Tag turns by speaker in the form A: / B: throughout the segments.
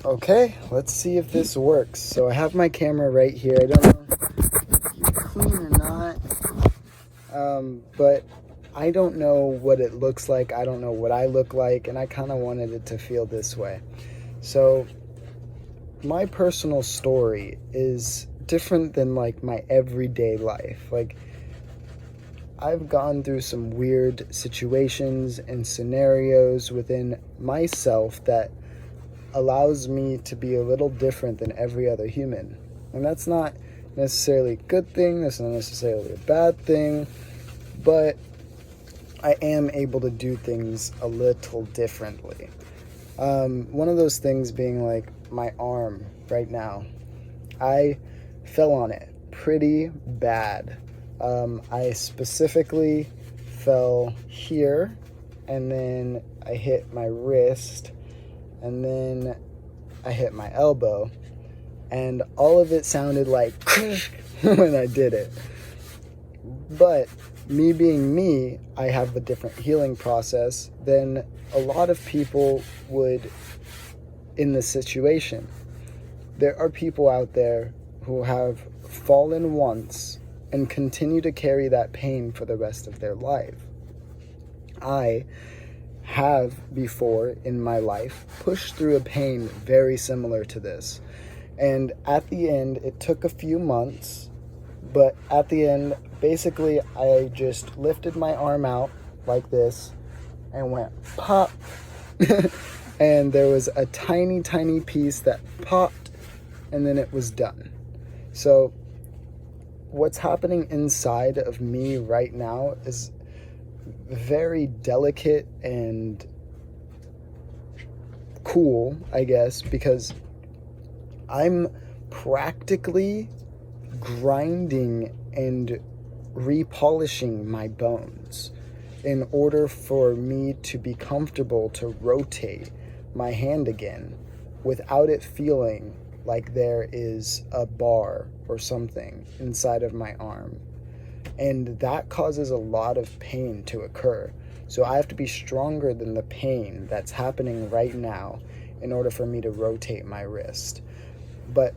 A: Okay, let's see if this works. So I have my camera right here. I don't know if you're clean or not, but I don't know what it looks like. I don't know what I look like, and I kind of wanted it to feel this way. So my personal story is different than like my everyday life. Like, I've gone through some weird situations and scenarios within myself that allows me to be a little different than every other human. And that's not necessarily a good thing, that's not necessarily a bad thing, but I am able to do things a little differently. One of those things being like my arm right now. I fell on it pretty bad. I specifically fell here, and then I hit my wrist, and then I hit my elbow, and all of it sounded like when I did it. But me being me, I have a different healing process than a lot of people would in this situation. There are people out there who have fallen once and continue to carry that pain for the rest of their life. I have before in my life pushed through a pain very similar to this. And at the end, it took a few months, but at the end, basically, I just lifted my arm out like this and went pop. And there was a tiny, tiny piece that popped, and then it was done. So what's happening inside of me right now is very delicate and cool, I guess, because I'm practically grinding and repolishing my bones in order for me to be comfortable to rotate my hand again without it feeling like there is a bar or something inside of my arm. And that causes a lot of pain to occur. So I have to be stronger than the pain that's happening right now in order for me to rotate my wrist. But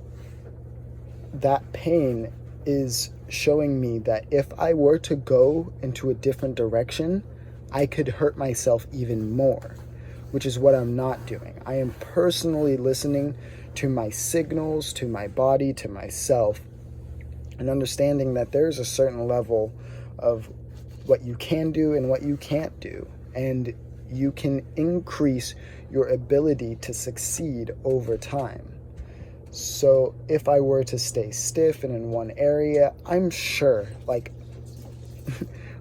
A: that pain is showing me that if I were to go into a different direction, I could hurt myself even more, which is what I'm not doing. I am personally listening to my signals, to my body, to myself, and understanding that there's a certain level of what you can do and what you can't do. And you can increase your ability to succeed over time. So if I were to stay stiff and in one area, I'm sure, like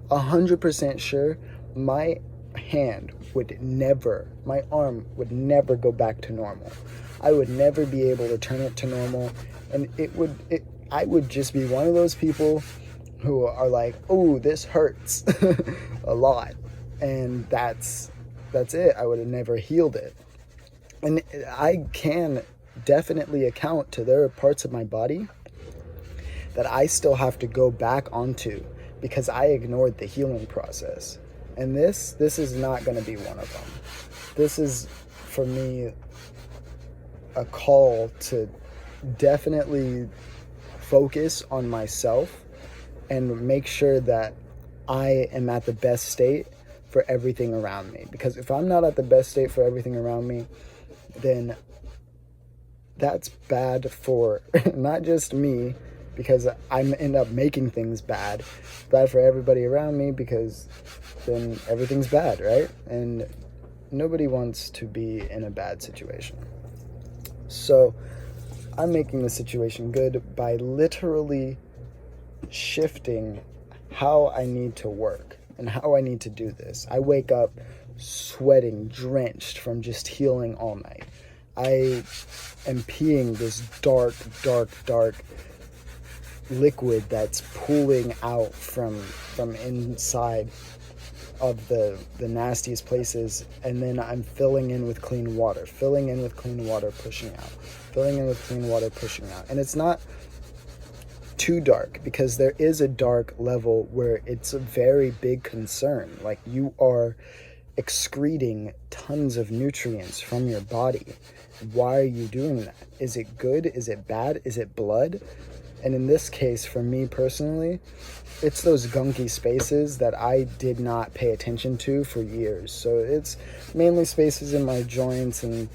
A: 100% sure, my arm would never go back to normal. I would never be able to turn it to normal, and I would just be one of those people who are like, oh, this hurts a lot, and that's it. I would have never healed it. And I can definitely account to there are parts of my body that I still have to go back onto because I ignored the healing process. And this is not going to be one of them. This is, for me, a call to definitely focus on myself and make sure that I am at the best state for everything around me. Because if I'm not at the best state for everything around me, then that's bad for not just me, because I end up making things bad. It's bad for everybody around me because then everything's bad, right? And nobody wants to be in a bad situation. So I'm making the situation good by literally shifting how I need to work and how I need to do this. I wake up sweating, drenched from just healing all night. I am peeing this dark liquid that's pooling out from inside of the nastiest places, and then I'm filling in with clean water, pushing out, filling in with clean water, pushing out. And it's not too dark, because there is a dark level where it's a very big concern. Like, you are excreting tons of nutrients from your body, why are you doing that? Is it good? Is it bad? Is it blood? And in this case, for me personally, it's those gunky spaces that I did not pay attention to for years. So it's mainly spaces in my joints and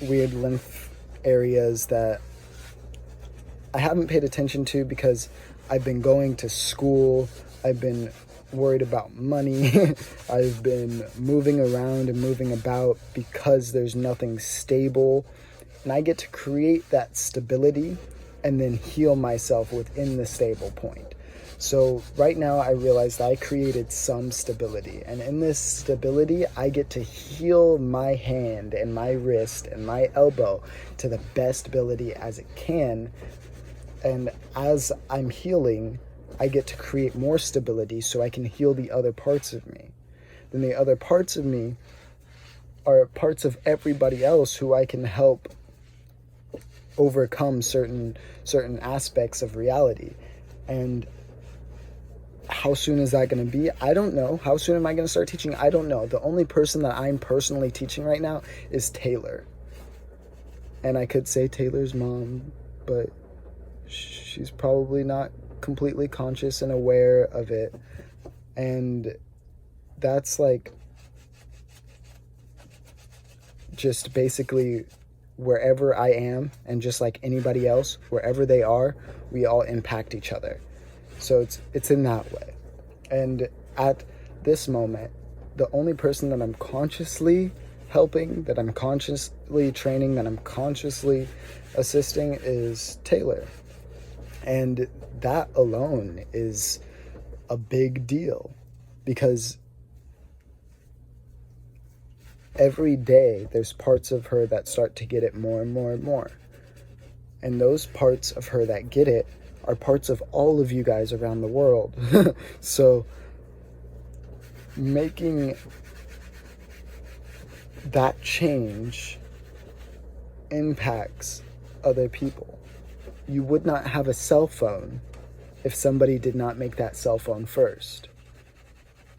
A: weird lymph areas that I haven't paid attention to because I've been going to school, I've been worried about money, I've been moving around and moving about because there's nothing stable, and I get to create that stability and then heal myself within the stable point. So right now I realized I created some stability, and in this stability I get to heal my hand and my wrist and my elbow to the best ability as it can. And as I'm healing, I get to create more stability so I can heal the other parts of me. Then the other parts of me are parts of everybody else who I can help overcome certain aspects of reality. And how soon is that going to be? I don't know. How soon am I going to start teaching? I don't know. The only person that I'm personally teaching right now is Taylor. And I could say Taylor's mom, but she's probably not completely conscious and aware of it. And that's like just basically wherever I am, and just like anybody else, wherever they are, we all impact each other. So it's in that way. And at this moment, the only person that I'm consciously helping, that I'm consciously training, that I'm consciously assisting is Taylor. And that alone is a big deal, because every day there's parts of her that start to get it more and more and more. And those parts of her that get it are parts of all of you guys around the world. So making that change impacts other people. You would not have a cell phone if somebody did not make that cell phone first.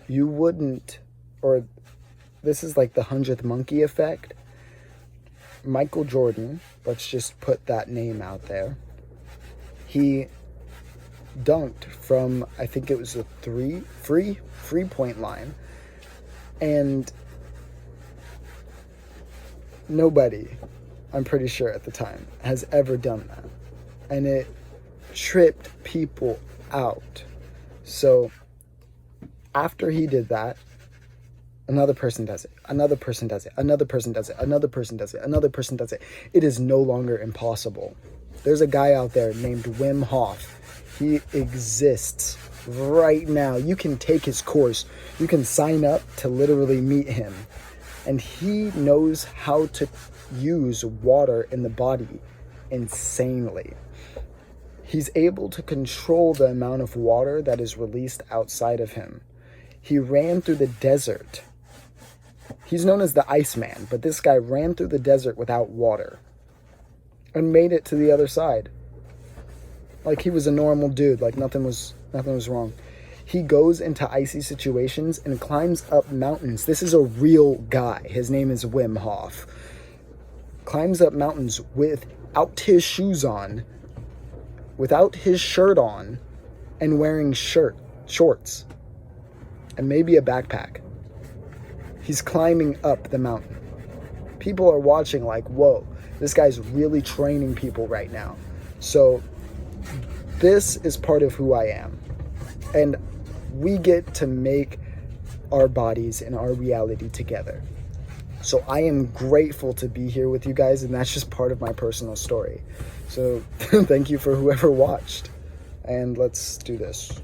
A: You wouldn't, or this is like the 100th monkey effect. Michael Jordan, let's just put that name out there. He dunked from, I think it was a three-point line. And nobody, I'm pretty sure at the time, has ever done that. And it tripped people out. So after he did that, another person does it, another person does it, another person does it, another person does it, another person does it. It is no longer impossible. There's a guy out there named Wim Hof. He exists right now. You can take his course. You can sign up to literally meet him. And he knows how to use water in the body insanely. He's able to control the amount of water that is released outside of him. He ran through the desert. He's known as the Iceman, but this guy ran through the desert without water and made it to the other side. Like he was a normal dude, like nothing was wrong. He goes into icy situations and climbs up mountains. This is a real guy. His name is Wim Hof. Climbs up mountains without his shoes on, without his shirt on, and wearing shorts, and maybe a backpack. He's climbing up the mountain. People are watching like, whoa, this guy's really training people right now. So this is part of who I am. And we get to make our bodies and our reality together. So I am grateful to be here with you guys, and that's just part of my personal story. So thank you for whoever watched, and let's do this.